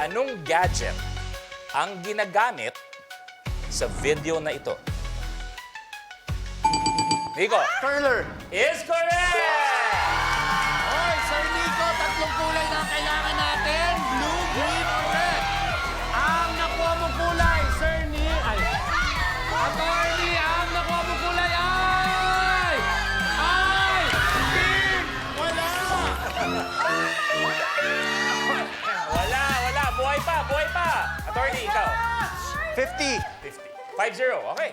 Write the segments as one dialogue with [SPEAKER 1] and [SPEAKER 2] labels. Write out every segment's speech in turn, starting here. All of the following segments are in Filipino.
[SPEAKER 1] Anong gadget ang ginagamit sa video na ito? Nico.
[SPEAKER 2] Curler.
[SPEAKER 1] Is correct!
[SPEAKER 2] Hoy, Sir Nico, tatlong kulay na ang kailangan natin. Blue, green, or red. Ang nakuha mong kulay, Sir Ni... Ay. Attorney, ang nakuha mong kulay ay... Ay! Pink! Wala!
[SPEAKER 1] Wala. Buhay pa. Attorney, ikaw.
[SPEAKER 2] 50.
[SPEAKER 1] 50. 5-0, okay.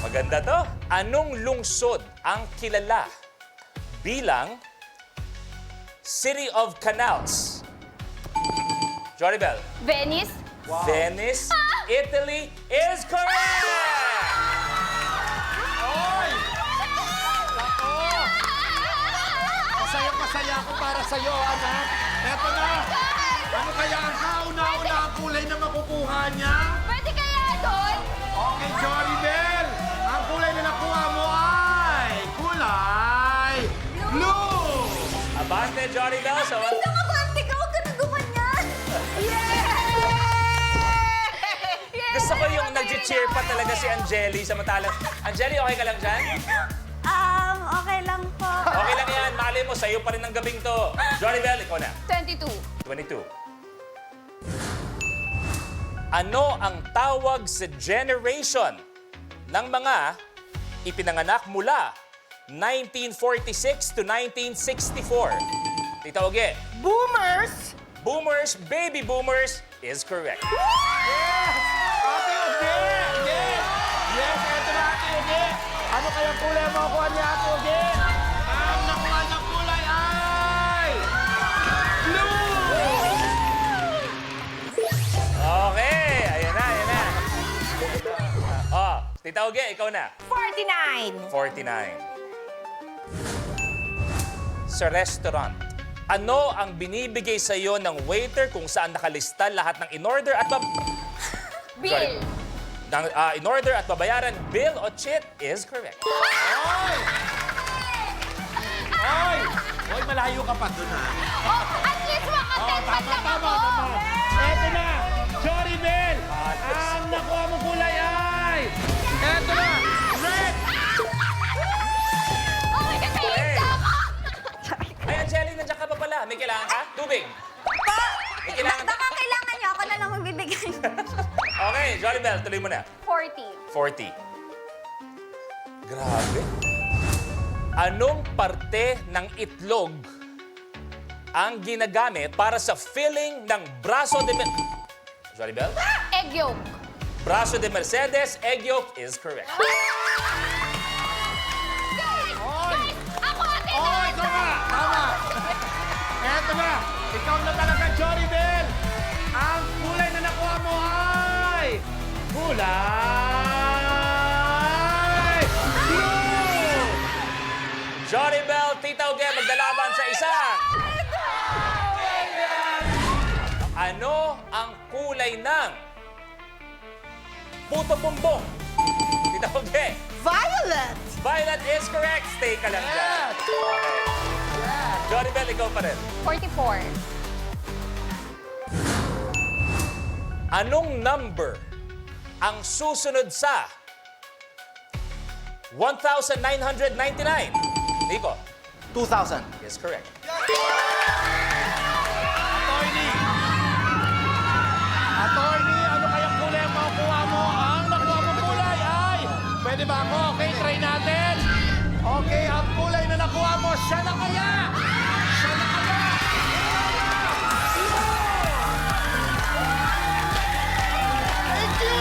[SPEAKER 1] Maganda to. Anong lungsod ang kilala bilang City of Canals? Jory Bell.
[SPEAKER 3] Venice.
[SPEAKER 1] Venice, Italy is correct!
[SPEAKER 2] Hoy! Ako! Masaya ako para sa'yo, anak. Eto na. Ano kaya ang kauna-una ang kulay na makukuha niya?
[SPEAKER 3] Pwede kaya doon?
[SPEAKER 2] Okay, Jory Bell. Ang kulay na nakuha mo ay kulay blue.
[SPEAKER 1] Abante, Jory Bell. Sa
[SPEAKER 3] Nakabante ka, huwag ka nang gumanyan.
[SPEAKER 1] Gusto ko yung nag-cheer pa talaga si Angeli. Samantalang, Angeli, okay ka lang dyan?
[SPEAKER 3] Okay lang po.
[SPEAKER 1] Okay lang yan. Malay mo, sa'yo pa rin ang gabing to. Jory Bell, ikaw na.
[SPEAKER 3] 22.
[SPEAKER 1] 22. Ano ang tawag sa generation ng mga ipinanganak mula 1946 to 1964? Tita Oge.
[SPEAKER 3] Boomers.
[SPEAKER 1] Boomers, baby boomers is correct.
[SPEAKER 2] Yes! Ate Uge! Yes! Yes, eto na Ate Uge. Ano kayang kulay ang makukuha ni Ate Uge? Ang nakuha niyang kulay ay blue!
[SPEAKER 1] Okay, ayan na. Oh, Tita Oge, ikaw na.
[SPEAKER 3] 49.
[SPEAKER 1] 49. Sa restaurant, ano ang binibigay sa iyo ng waiter kung saan nakalista lahat ng in-order at
[SPEAKER 3] Bill.
[SPEAKER 1] in-order at babayaran? Bill o chit is correct.
[SPEAKER 2] Hoy! Hoy! Hoy, malayo ka pa dun, ha?
[SPEAKER 3] Oh, at least makatentan lang ako.
[SPEAKER 2] Eto na! Jory Bell! Ang nakuha mong kulay ay... Eto na! Red!
[SPEAKER 3] Oh my God, naiinda ako.
[SPEAKER 1] Ay, Angeli, nandiyan ka pa pala. May kailangan ka? Tubig. May kailangan ka?
[SPEAKER 3] Baka kailangan niyo, ako na lang magbibigay.
[SPEAKER 1] Okay, Jory Bell, tuloy mo na.
[SPEAKER 3] 40.
[SPEAKER 1] 40. Grabe. Anong parte ng itlog ang ginagamit para sa filling ng braso de Jory Bell?
[SPEAKER 3] Egg yolk.
[SPEAKER 1] Braso de Mercedes, egg yolk is correct.
[SPEAKER 3] Guys, ako ate
[SPEAKER 2] Oh,
[SPEAKER 3] na.
[SPEAKER 2] ikaw nga! Tama! Eto na! Ikaw na talaga, Jory Bell! Ang kulay na nakuha mo ay... Kulay... Blue!
[SPEAKER 1] Jory Bell, Tita Uge, magdalaban sa isang. Ano ang kulay ng puto bumbong? Tita Uge.
[SPEAKER 3] Violet.
[SPEAKER 1] Violet is correct. Stay ka lang dyan.
[SPEAKER 2] Yes!
[SPEAKER 1] Okay. Jory Bell, ikaw pa rin.
[SPEAKER 3] 44.
[SPEAKER 1] Anong number ang susunod sa 1,999? Nico.
[SPEAKER 2] 2,000.
[SPEAKER 1] Yes, correct.
[SPEAKER 2] Attorney, ano kayang kulay ang makukuha mo? Ang nakuha mo kulay ay... Pwede ba ako? Okay, try natin. Okay, ang kulay na nakuha mo, siya na kaya! Siya na kaya! Thank you!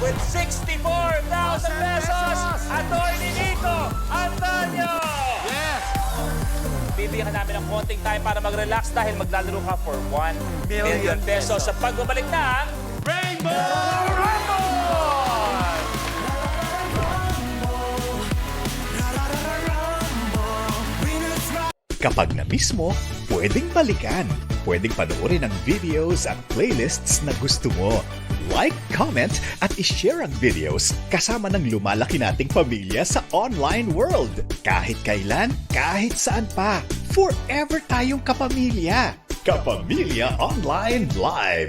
[SPEAKER 1] With 64,000 pesos, Attorney Nico Antonio!
[SPEAKER 2] Yes!
[SPEAKER 1] Bibigyan ka namin ng konting time para mag-relax dahil maglalaro ka for 1 million pesos sa pagbabalik ng
[SPEAKER 2] Rainbow Rumble!
[SPEAKER 4] Kapag na-miss mo, pwedeng balikan. Pwedeng panoorin ang videos at playlists na gusto mo. I-like, comment, at i-share ang videos kasama ng lumalaki nating pamilya sa online world. Kahit kailan, kahit saan pa, forever tayong kapamilya. Kapamilya Online Live!